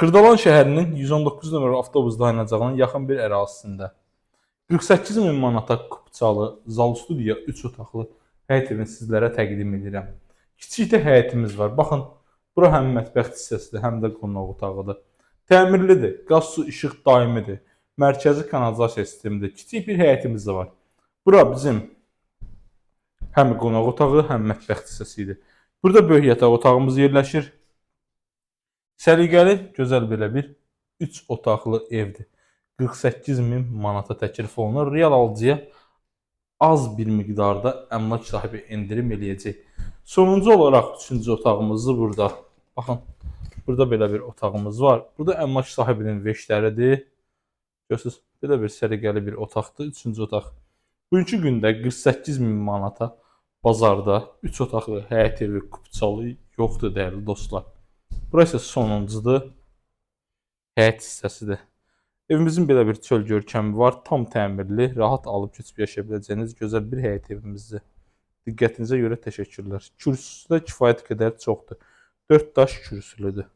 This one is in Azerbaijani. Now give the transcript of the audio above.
Kırdalan şəhərinin 119 nömrəli avtobus dayanacağının yaxın bir ərazisində 48 min manata kupçalı zal studiya 3 otaqlı həyət evini sizlərə təqdim edirəm. Kiçik də həyətimiz var. Baxın, bura həm mətbəx hissəsidir, həm də qonaq otağıdır. Təmirlidir, qaz, su, işıq daimidir. Mərkəzi kanalizasiya sistemidir. Kiçik bir həyətimiz də var. Bura bizim həm qonaq otağı, həm mətbəx hissəsi idi. Burada böyük yataq otağımız yerləşir. Səliqəli, gözəl belə bir 3 otaqlı evdir. 48 min manata təklif olunur. Real alıcıya az bir miqdarda əmlak sahibi endirim eləyəcək. Sonuncu olaraq 3-cü otağımızı burada. Baxın, burada belə bir otağımız var. Burada əmlak sahibinin veşləridir. Görürsünüz, belə bir səliqəli bir otaqdır. 3-cü otaq. Bugünkü gündə 48 min manata bazarda 3 otaqlı həyət evi kupçalı yoxdur dəyərli dostlar. Burası sonuncudur. Həyət hissəsidir. Evimizin belə bir çöl görkəmi var. Tam təmirli, rahat alıb keçib yaşaya biləcəyiniz gözəl bir həyət evimizdir. Diqqətinizə görə təşəkkürlər. Kürsüsü də kifayət qədər çoxdur. 4 daş kürsülüdür.